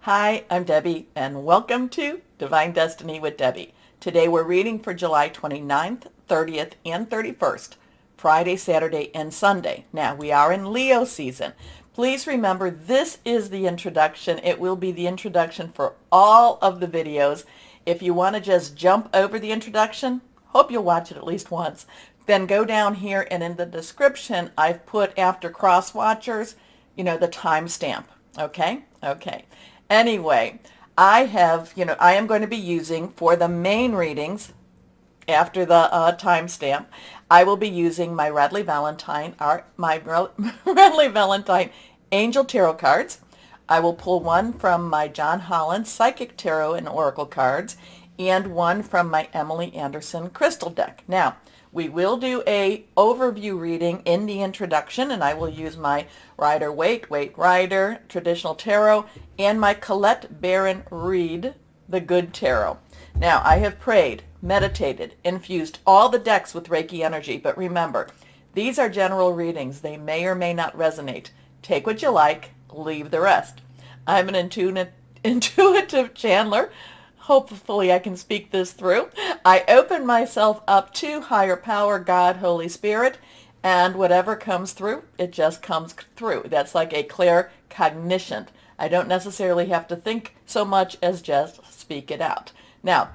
Hi, I'm Debbie, and welcome to Divine Destiny with Debbie. Today we're reading for July 29th, 30th, and 31st, Friday, Saturday, and Sunday. Now, we are in Leo season. Please remember, this is the introduction. It will be the introduction for all of the videos. If you want to just jump over the introduction, hope you'll watch it at least once. Then go down here, and in the description, I've put after Crosswatchers, the timestamp. Okay? Okay. Anyway, I am going to be using for the main readings after the timestamp, I will be using my Radley Valentine Angel Tarot cards. I will pull one from my John Holland Psychic Tarot and Oracle cards and one from my Emily Anderson Crystal deck. Now, we will do a overview reading in the introduction, and I will use my Rider-Waite Rider Traditional Tarot and my Colette Baron Reed The Good Tarot. Now, I have prayed, meditated, infused all the decks with Reiki energy, but remember, these are general readings. They may or may not resonate. Take what you like, leave the rest. I'm an intuitive channeler. Hopefully I can speak this through. I open myself up to higher power, God, Holy Spirit, and whatever comes through, it just comes through. That's like a clear cognition. I don't necessarily have to think so much as just speak it out. Now,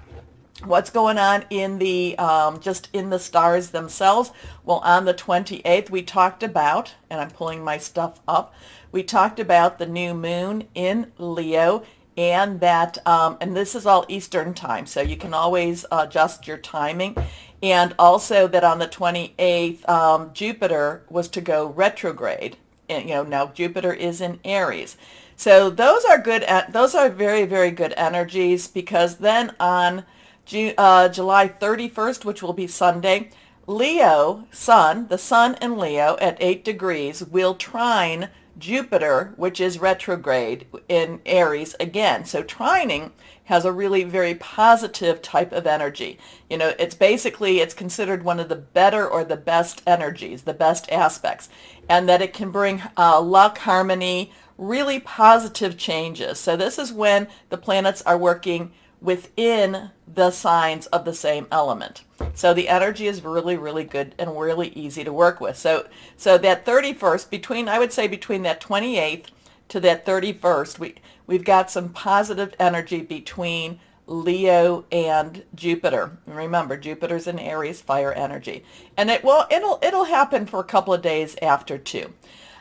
what's going on in the just in the stars themselves? Well, on the 28th, we talked about, and I'm pulling my stuff up, we talked about the new moon in Leo, and that, and this is all Eastern time, so you can always adjust your timing. And also that on the 28th, Jupiter was to go retrograde. And, now Jupiter is in Aries. So those are good. Those are very, very good energies, because then on July 31st, which will be Sunday, Leo, the sun in Leo at 8 degrees will trine Jupiter, which is retrograde in Aries again. So trining has a really very positive type of energy. It's considered one of the better or the best energies, the best aspects, and that it can bring luck, harmony, really positive changes. So this is when the planets are working within the signs of the same element. So the energy is really, really good and really easy to work with. So that 31st, I would say between that 28th to that 31st, we've got some positive energy between Leo and Jupiter. And remember, Jupiter's in Aries, fire energy. And it'll happen for a couple of days after too.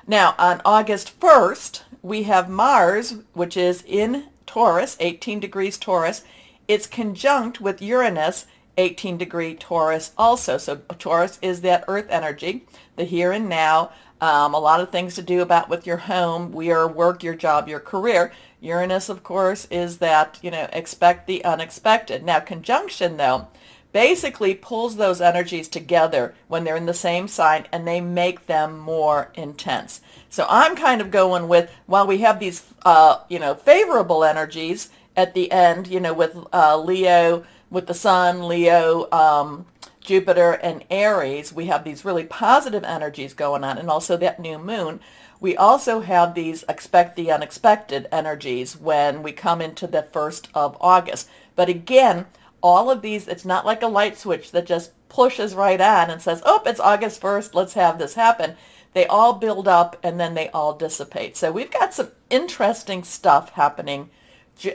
Now, on August 1st, we have Mars, which is in Taurus, 18 degrees Taurus. It's conjunct with Uranus, 18 degree Taurus also. So Taurus is that earth energy, the here and now, a lot of things to do about with your home, your work, your job, your career. Uranus, of course, is that, expect the unexpected. Now, conjunction, though, basically pulls those energies together when they're in the same sign, and they make them more intense. So I'm kind of going with, while we have these, favorable energies at the end, with Leo, with the sun, Leo, Jupiter, and Aries, we have these really positive energies going on, and also that new moon. We also have these expect the unexpected energies when we come into the 1st of August. But again, all of these, it's not like a light switch that just pushes right on and says, oh, it's August 1st, let's have this happen. They all build up and then they all dissipate. So we've got some interesting stuff happening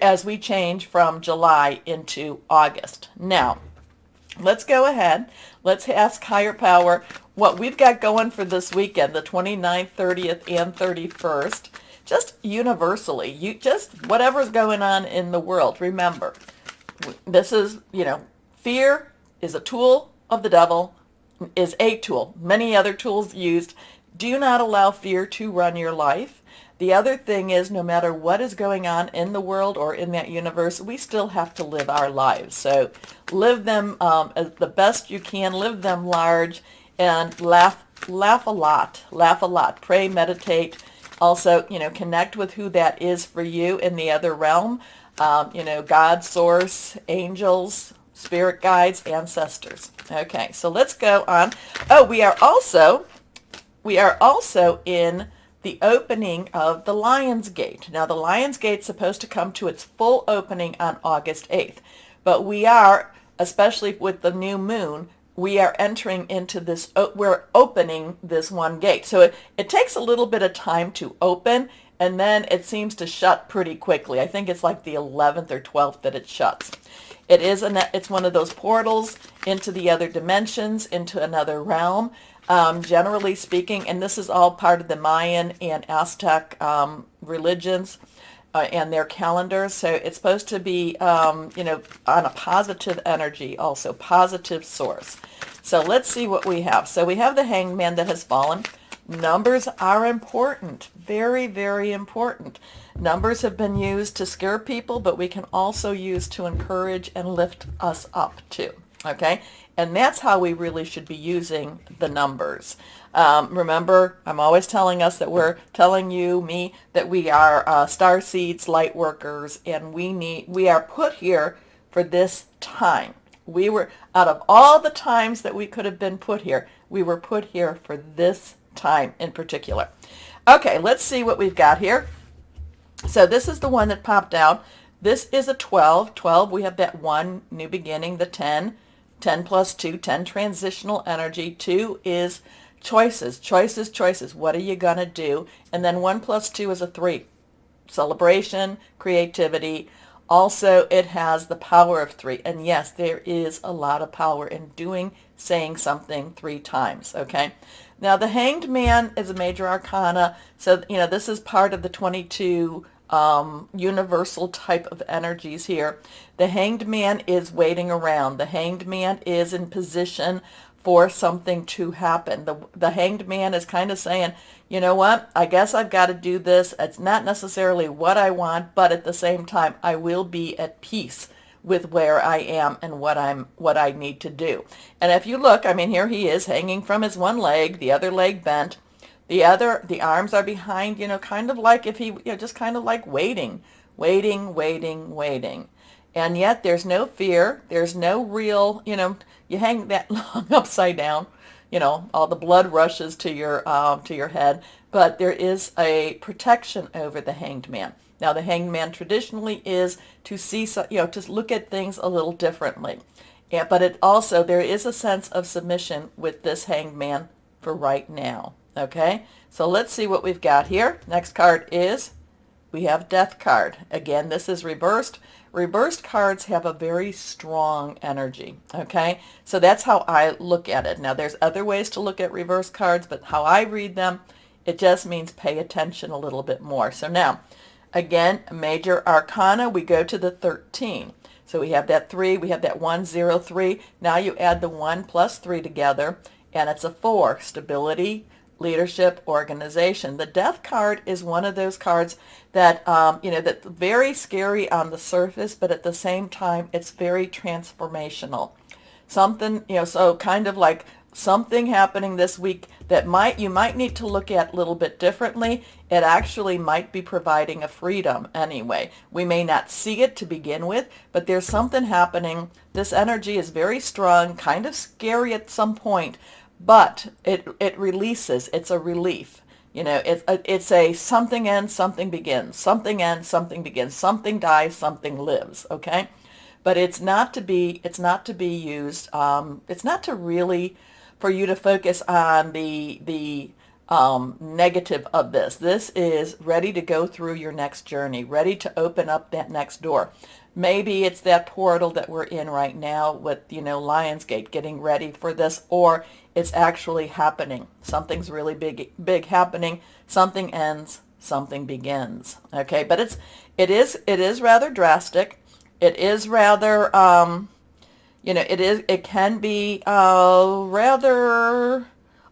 as we change from July into August. Now, let's go ahead. Let's ask higher power what we've got going for this weekend, the 29th, 30th, and 31st. Just universally, just whatever's going on in the world. Remember, this is, fear is a tool of the devil, is a tool. Many other tools used. Do not allow fear to run your life. The other thing is, no matter what is going on in the world or in that universe, we still have to live our lives. So live them as the best you can, live them large, and laugh a lot. Pray, meditate. Also, connect with who that is for you in the other realm. God, source, angels, spirit guides, ancestors. Okay, so let's go on. Oh, we are also in the opening of the Lion's Gate. Now, the Lion's Gate's supposed to come to its full opening on August 8th, but we are, especially with the new moon, we are entering into this, we're opening this one gate. So it takes a little bit of time to open, and then it seems to shut pretty quickly. I think it's like the 11th or 12th that it shuts. It's one of those portals into the other dimensions, into another realm, generally speaking, and this is all part of the Mayan and Aztec religions and their calendars. So it's supposed to be, on a positive energy, also positive source. So let's see what we have. So we have the Hanged Man that has fallen. Numbers are important, very, very important. Numbers have been used to scare people, but we can also use to encourage and lift us up too, okay? And that's how we really should be using the numbers. Remember, I'm always telling us that we're telling me, that we are star seeds, light workers, and we are put here for this time. We were, out of all the times that we could have been put here, we were put here for this time in particular. Okay, let's see what we've got here. So this is the one that popped out. This is a 12. 12, we have that 1, new beginning, the 10. 10 plus 2, 10 transitional energy. 2 is choices, choices, choices. What are you going to do? And then 1 plus 2 is a 3. Celebration, creativity. Also, it has the power of 3. And yes, there is a lot of power in saying something 3 times, okay? Now, the Hanged Man is a major arcana. So, this is part of the 22 universal type of energies here. The Hanged Man is waiting around. The Hanged Man is in position for something to happen. The Hanged Man is kind of saying, you know what, I guess I've got to do this. It's not necessarily what I want, but at the same time, I will be at peace with where I am and what I need to do. And if you look, here he is hanging from his one leg, the other leg bent. The arms are behind, kind of like if he, just kind of like waiting. And yet there's no fear. There's no real, you hang that long upside down, all the blood rushes to your head, but there is a protection over the Hanged Man. Now, the Hanged Man traditionally is to see, to look at things a little differently. Yeah, but there is a sense of submission with this Hanged Man for right now. Okay, so let's see what we've got here. Next card is, we have Death card. Again, this is reversed. Reversed cards have a very strong energy. Okay, so that's how I look at it. Now, there's other ways to look at reversed cards, but how I read them, it just means pay attention a little bit more. So now, again, major arcana, we go to the 13. So we have that 3, we have that 1, 0, 3. Now you add the 1 plus 3 together, and it's a 4. Stability, leadership, organization. The Death card is one of those cards that, that's very scary on the surface, but at the same time, it's very transformational. Something, so kind of like something happening this week that you might need to look at a little bit differently. It actually might be providing a freedom anyway. We may not see it to begin with, but there's something happening. This energy is very strong, kind of scary at some point, but it releases. It's a relief. It's a something ends, something begins. Something ends, something begins. Something dies, something lives. Okay, but it's not to be used. It's not to really for you to focus on the negative of this. This is ready to go through your next journey, ready to open up that next door. Maybe it's that portal that we're in right now with, Lionsgate, getting ready for this, or it's actually happening. Something's really big happening. Something ends, something begins. Okay, but it is rather drastic. It is rather, it can be rather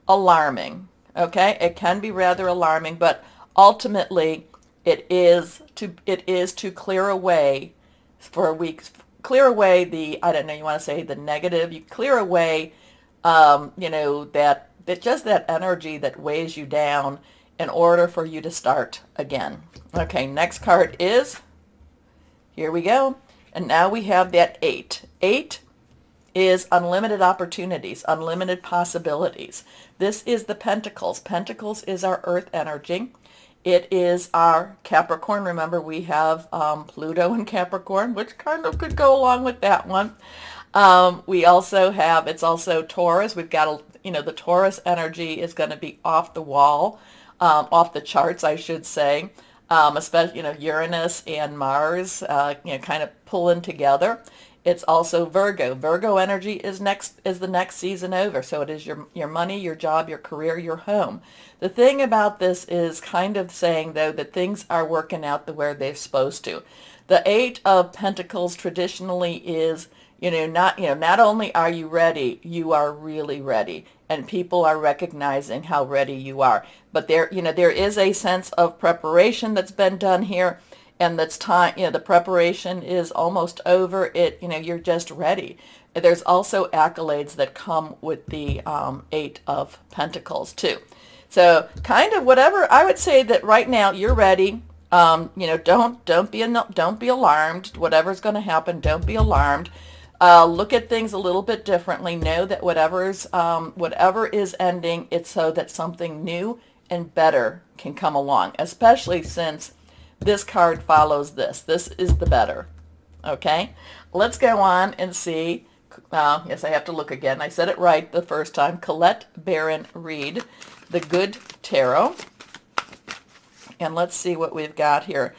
alarming. Okay, it can be rather alarming, but ultimately it is to clear away for weeks, clear away the, I don't know, you want to say the negative, you clear away, that just that energy that weighs you down in order for you to start again. Okay, next card is, here we go, and now we have that 8. 8 is unlimited opportunities, unlimited possibilities. This is the Pentacles. Pentacles is our earth energy. It is our Capricorn. Remember, we have Pluto in Capricorn, which kind of could go along with that one. We also have, it's also Taurus. We've got, the Taurus energy is going to be off the wall, off the charts, I should say. Especially, Uranus and Mars, kind of pulling together. It's also Virgo. Virgo energy is the next season over. So it is your money, your job, your career, your home. The thing about this is kind of saying, though, that things are working out the way they're supposed to. The Eight of Pentacles traditionally is, not only are you ready, you are really ready. And people are recognizing how ready you are. But there is a sense of preparation that's been done here. And that's time, the preparation is almost over. You're just ready. There's also accolades that come with the Eight of Pentacles too. So kind of whatever, I would say that right now you're ready. Don't be alarmed. Whatever's going to happen, don't be alarmed. Look at things a little bit differently. Know that whatever is ending, it's so that something new and better can come along, especially since this card follows this. This is the better. Okay? Let's go on and see. Yes, I have to look again. I said it right the first time. Colette Baron Reed, the Good Tarot. And let's see what we've got here.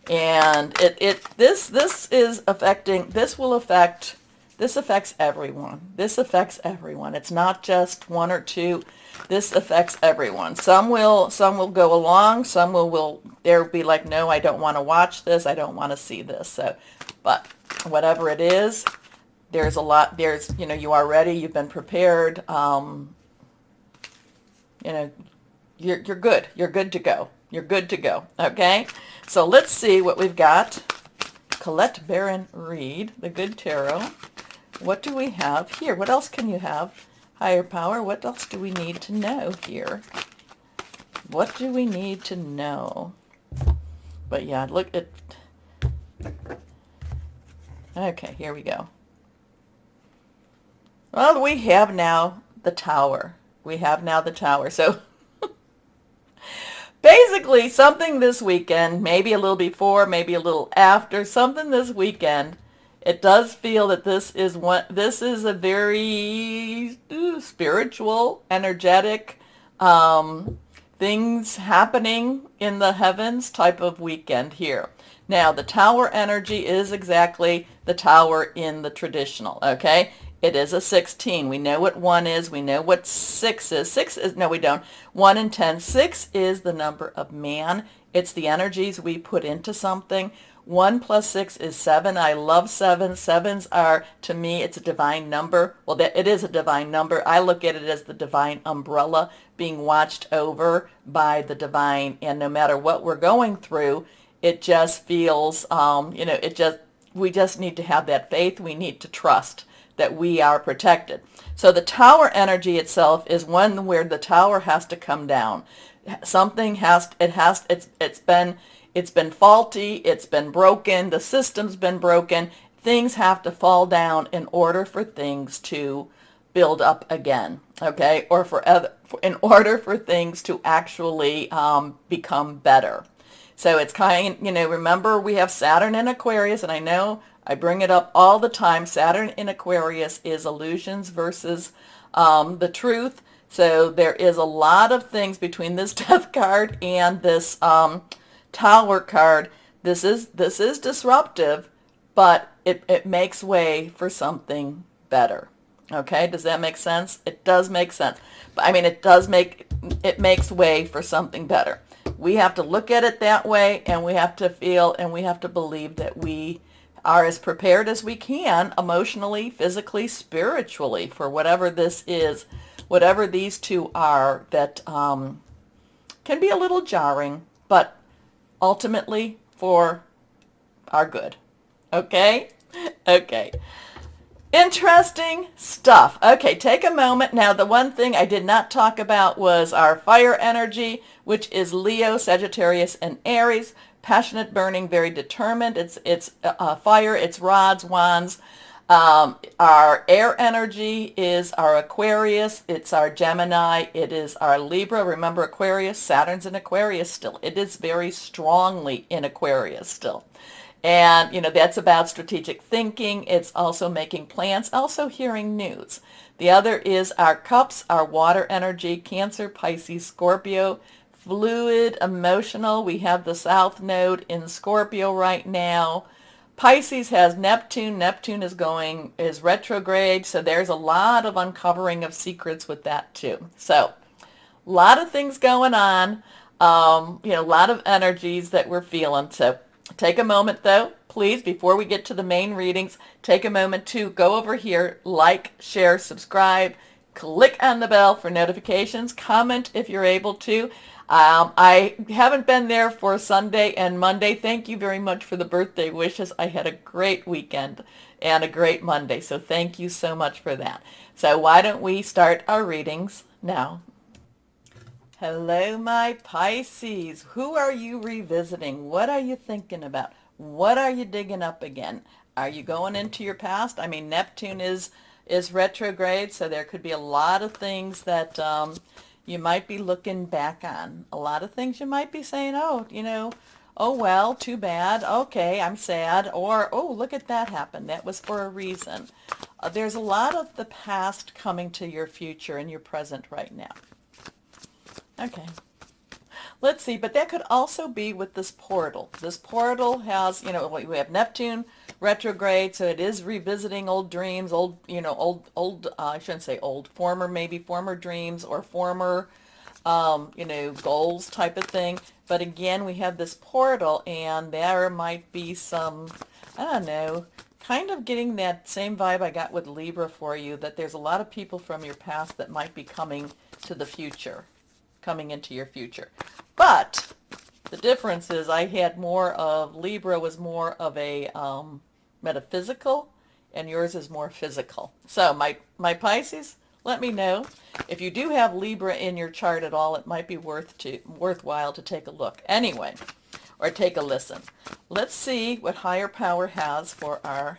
And this affects everyone. This affects everyone. It's not just one or two. This affects everyone. Some will go along. Some will they'll be like, no, I don't want to watch this. I don't want to see this. So, but whatever it is, there's a lot. You are ready. You've been prepared. You're good. You're good to go. You're good to go. Okay. So let's see what we've got. Colette Baron Reed, the Good Tarot. What do we have here? What else can you have? Higher power, what else do we need to know here? What do we need to know? But yeah, look at... Okay, here we go. Well, we have now the Tower. We have now the Tower. So basically something this weekend, maybe a little before, maybe a little after, something this weekend. It does feel that this is a very spiritual, energetic, things happening in the heavens type of weekend here. Now, the Tower energy is exactly the Tower in the traditional, okay? It is a 16. We know what 1 is. We know what 6 is. 6 is, no, we don't. 1 and 10. 6 is the number of man. It's the energies we put into something. 1 plus 6 is 7. I love 7. 7s are, to me, it's a divine number. Well, it is a divine number. I look at it as the divine umbrella being watched over by the divine. And no matter what we're going through, it just feels, we just need to have that faith. We need to trust that we are protected. So the Tower energy itself is one where the Tower has to come down. Something it's been faulty, it's been broken, the system's been broken. Things have to fall down in order for things to build up again, okay? Or in order for things to actually become better. So it's remember we have Saturn in Aquarius, and I know I bring it up all the time. Saturn in Aquarius is illusions versus the truth. So there is a lot of things between this Death card and this Tower card. This is disruptive, but it makes way for something better. Okay, does that make sense? It does make sense. But I mean, it makes way for something better. We have to look at it that way, and we have to feel and we have to believe that we are as prepared as we can emotionally, physically, spiritually for whatever this is, whatever these two are that can be a little jarring, but ultimately for our good. Okay? Okay. Interesting stuff. Okay, take a moment. Now, the one thing I did not talk about was our fire energy, which is Leo, Sagittarius, and Aries. Passionate, burning, very determined. It's fire. It's rods, wands. Our air energy is our Aquarius, it's our Gemini, it is our Libra. Remember Aquarius, Saturn's in Aquarius still. It is very strongly in Aquarius still. And, that's about strategic thinking. It's also making plans, also hearing news. The other is our cups, our water energy, Cancer, Pisces, Scorpio, fluid, emotional. We have the South Node in Scorpio right now. Pisces has Neptune. Neptune is retrograde, so there's a lot of uncovering of secrets with that too. So, a lot of things going on, a lot of energies that we're feeling. So, take a moment though, please, before we get to the main readings, take a moment to go over here, like, share, subscribe, click on the bell for notifications, comment if you're able to. I haven't been there for Sunday and Monday. Thank you very much for the birthday wishes. I had a great weekend and a great Monday, so thank you so much for that. So why don't we start our readings now? Hello, my Pisces. Who are you revisiting? What are you thinking about? What are you digging up again? Are you going into your past? I mean, Neptune is retrograde, so there could be a lot of things that you might be looking back on. A lot of things you might be saying, oh, oh, well, too bad. Okay, I'm sad. Or, oh, look at that happen. That was for a reason. There's a lot of the past coming to your future and your present right now. Okay. Let's see, but that could also be with this portal. This portal has, we have Neptune retrograde, so it is revisiting old dreams, I shouldn't say old, former dreams or former, goals type of thing. But again, we have this portal, and there might be some, I don't know, kind of getting that same vibe I got with Libra for you, that there's a lot of people from your past that might be coming to the future, coming into your future. But the difference is I had more of, Libra was more of a metaphysical, and yours is more physical. So my Pisces, let me know. If you do have Libra in your chart at all, it might be worthwhile to take a look. Anyway, or take a listen. Let's see what higher power has for our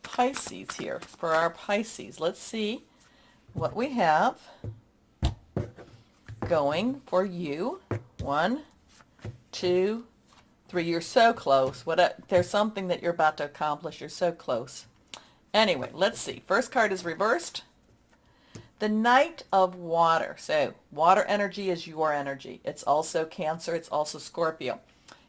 Pisces here. For our Pisces, let's see what we have going for you. 1, 2, 3. You're so close. There's something that you're about to accomplish. You're so close. Anyway, let's see. First card is reversed. The Knight of Water. So water energy is your energy. It's also Cancer. It's also Scorpio.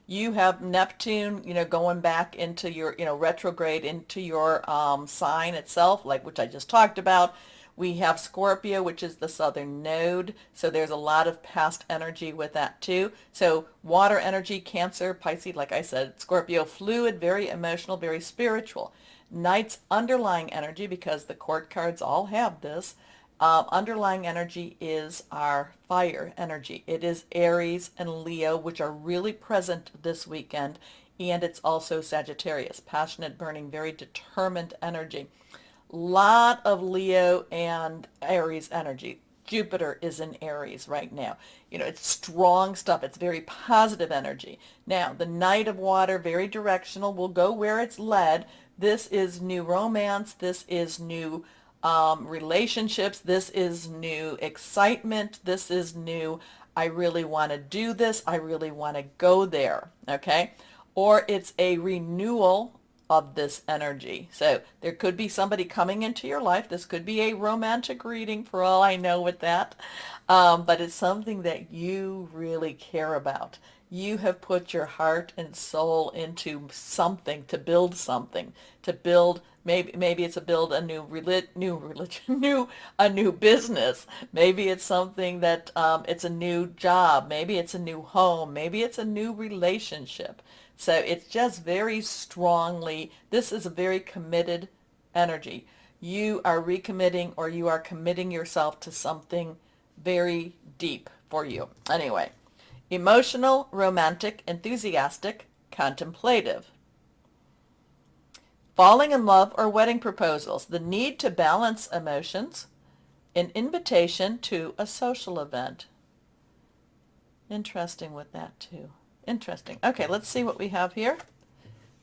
You have Neptune, going back into your, retrograde into your sign itself, which I just talked about. We have Scorpio, which is the southern node, so there's a lot of past energy with that too. So water energy, Cancer, Pisces, like I said, Scorpio, fluid, very emotional, very spiritual. Knight's underlying energy, because the court cards all have this, underlying energy is our fire energy. It is Aries and Leo, which are really present this weekend, and it's also Sagittarius, passionate, burning, very determined energy. Lot of Leo and Aries energy. Jupiter is in Aries right now. It's strong stuff. It's very positive energy. Now, the Knight of Water, very directional, will go where it's led. This is new romance. This is new relationships. This is new excitement. This is new, I really want to do this. I really want to go there. Okay? Or it's a renewal of this energy. So there could be somebody coming into your life. This could be a romantic reading for all I know with that. But it's something that you really care about. You have put your heart and soul into something, to build something, to build, maybe it's a new business. Maybe it's something that it's a new job. Maybe it's a new home. Maybe it's a new relationship. So it's just very strongly, this is a very committed energy. You are recommitting, or you are committing yourself to something very deep for you. Anyway, emotional, romantic, enthusiastic, contemplative. Falling in love or wedding proposals, the need to balance emotions, an invitation to a social event. Interesting with that too. Interesting. Okay, let's see what we have here.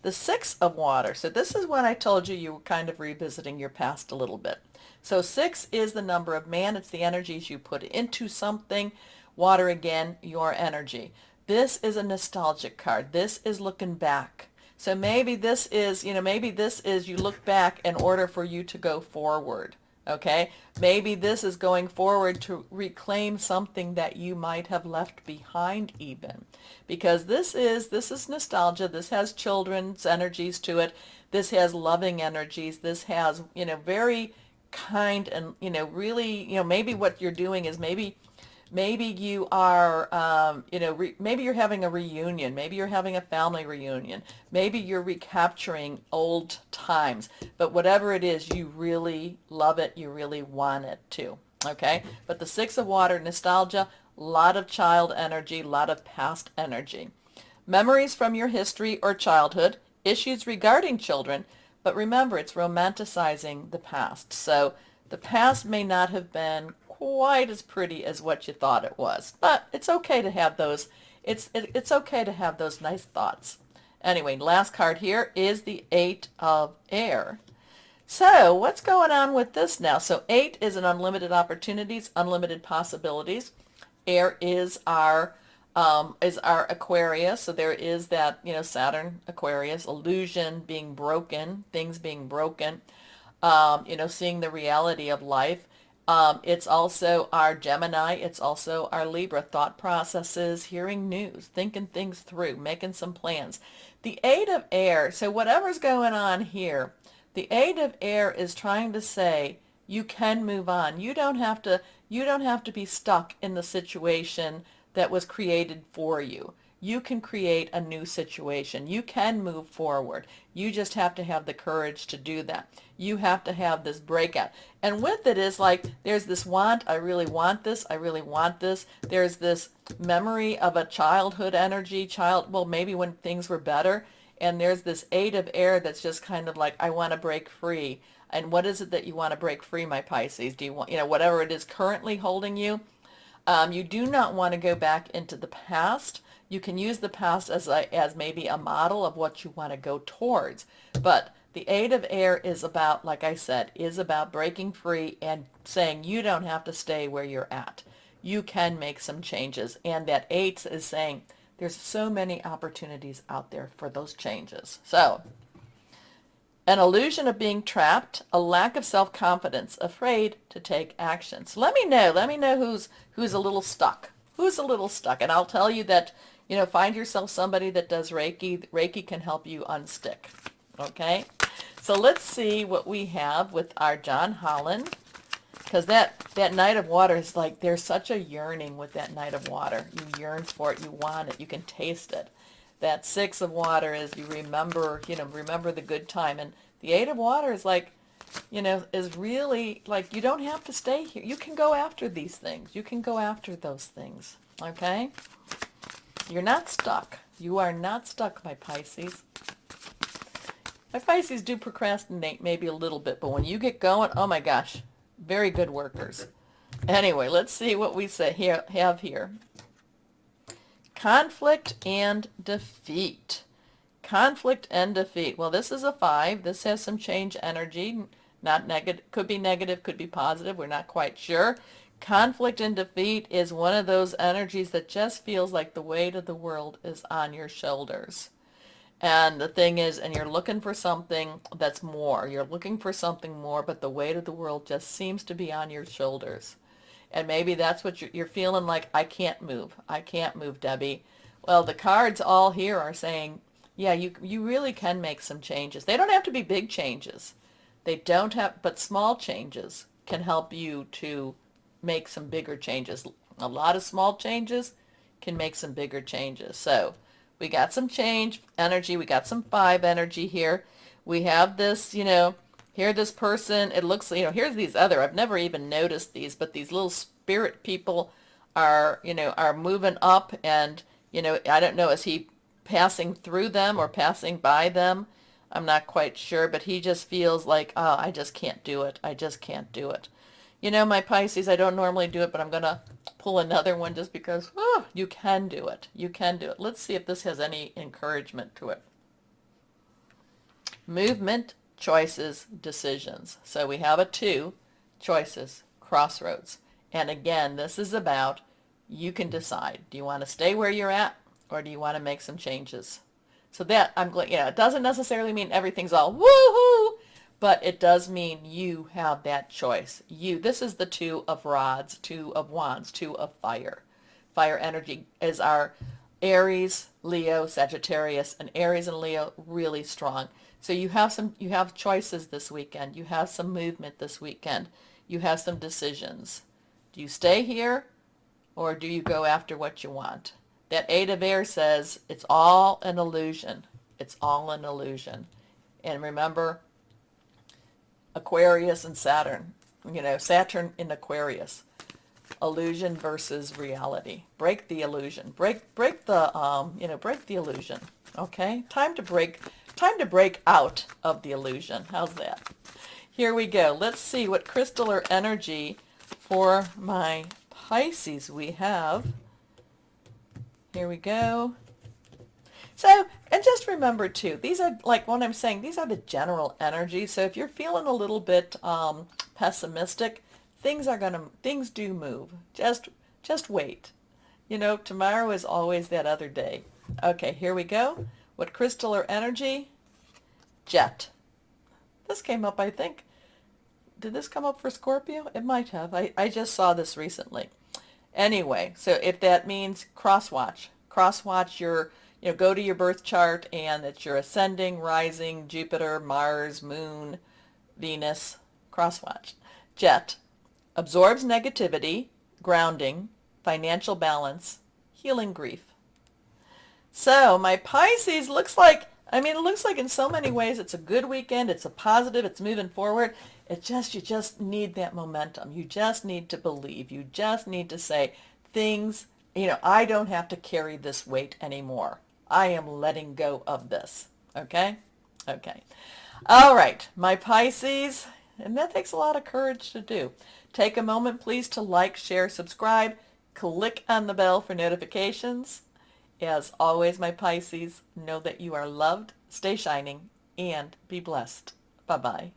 The Six of Water. So this is when I told you you were kind of revisiting your past a little bit. So 6 is the number of man. It's the energies you put into something. Water, again, your energy. This is a nostalgic card. This is looking back. So maybe this is, maybe this is you look back in order for you to go forward. Okay? Maybe this is going forward to reclaim something that you might have left behind even. Because this is nostalgia. This has children's energies to it. This has loving energies. This has, very kind and, really, maybe what you're doing is maybe you are, maybe you're having a reunion. Maybe you're having a family reunion. Maybe you're recapturing old times. But whatever it is, you really love it. You really want it too. Okay? But the Six of Water, nostalgia, a lot of child energy, a lot of past energy. Memories from your history or childhood, issues regarding children, but remember, it's romanticizing the past. So the past may not have been quite as pretty as what you thought it was, but it's okay to have those. It's okay to have those nice thoughts. Anyway, last card here is the Eight of Air. So what's going on with this now? So 8 is an unlimited opportunities, unlimited possibilities. Air is our Aquarius. So there is that, Saturn, Aquarius, illusion being broken, things being broken, seeing the reality of life. It's also our Gemini. It's also our Libra, thought processes, hearing news, thinking things through, making some plans. The Eight of Air, so whatever's going on here, the Eight of Air is trying to say you can move on. You don't have to be stuck in the situation that was created for you. You can create a new situation. You can move forward. You just have to have the courage to do that. You have to have this breakout. And with it is like, there's this want, I really want this, I really want this. There's this memory of a childhood energy, well, maybe when things were better. And there's this Eight of Air that's just kind of like, I want to break free. And what is it that you want to break free, my Pisces? Do you want, whatever it is currently holding you? You do not want to go back into the past. You can use the past as maybe a model of what you want to go towards. But the Eight of Air is about, like I said, is about breaking free and saying you don't have to stay where you're at. You can make some changes. And that 8 is saying there's so many opportunities out there for those changes. So, an illusion of being trapped, a lack of self-confidence, afraid to take action. So let me know who's a little stuck. Who's a little stuck? And I'll tell you that, find yourself somebody that does Reiki. Reiki can help you unstick. Okay? So let's see what we have with our John Holland. Because that Knight of Water is like, there's such a yearning with that Knight of Water. You yearn for it. You want it. You can taste it. That Six of Water is you remember the good time. And the Eight of Water is like, is really like, you don't have to stay here. You can go after these things. You can go after those things. Okay? You're not stuck. You are not stuck, my Pisces. My Pisces do procrastinate maybe a little bit, but when you get going, oh my gosh, very good workers. Anyway, let's see what we have here. Conflict and defeat. Conflict and defeat. Well, this is a 5. This has some change energy. Not negative. Could be negative, could be positive. We're not quite sure. Conflict and defeat is one of those energies that just feels like the weight of the world is on your shoulders. And the thing is, and you're looking for something that's more. You're looking for something more, but the weight of the world just seems to be on your shoulders. And maybe that's what you're feeling like, I can't move. I can't move, Debbie. Well, the cards all here are saying, yeah, you really can make some changes. They don't have to be big changes. They don't have, but small changes can help you to make some bigger changes. A lot of small changes can make some bigger changes. So we got some change energy. We got some 5 energy here. We have this, here this person, it looks, here's these other, I've never even noticed these, but these little spirit people are, are moving up and, I don't know, is he passing through them or passing by them? I'm not quite sure, but he just feels like, oh, I just can't do it. I just can't do it. My Pisces, I don't normally do it, but I'm going to pull another one just because, you can do it. You can do it. Let's see if this has any encouragement to it. movement, choices, decisions. So we have a 2, choices, crossroads. And again, this is about you can decide. Do you want to stay where you're at or do you want to make some changes? So that, I'm glad, it doesn't necessarily mean everything's all woohoo, but it does mean you have that choice. This is the 2 of rods, 2 of wands, 2 of fire. Fire energy is our Aries, Leo, Sagittarius, and Aries and Leo really strong. So you have choices this weekend. You have some movement this weekend. You have some decisions. Do you stay here or do you go after what you want? That 8 of air says it's all an illusion. It's all an illusion. And remember, Aquarius and Saturn, Saturn in Aquarius. Illusion versus reality. Break the illusion. Break the illusion. Okay? Time to break out of the illusion. How's that? Here we go. Let's see what crystal or energy for my Pisces we have. Here we go. So, and just remember too, these are, like what I'm saying, these are the general energies. So if you're feeling a little bit pessimistic, things do move. Just wait. Tomorrow is always that other day. Okay, here we go. What crystal or energy? Jet. This came up, I think. Did this come up for Scorpio? It might have. I just saw this recently. Anyway, so if that means crosswatch go to your birth chart and it's your ascending, rising, Jupiter, Mars, Moon, Venus, crosswatch. Jet absorbs negativity, grounding, financial balance, healing grief. So my Pisces looks like in so many ways it's a good weekend. It's a positive. It's moving forward. You just need that momentum. You just need to believe. You just need to say things, I don't have to carry this weight anymore. I am letting go of this. Okay? Okay. All right, my Pisces, and that takes a lot of courage to do. Take a moment, please, to like, share, subscribe. Click on the bell for notifications. As always, my Pisces, know that you are loved, stay shining, and be blessed. Bye-bye.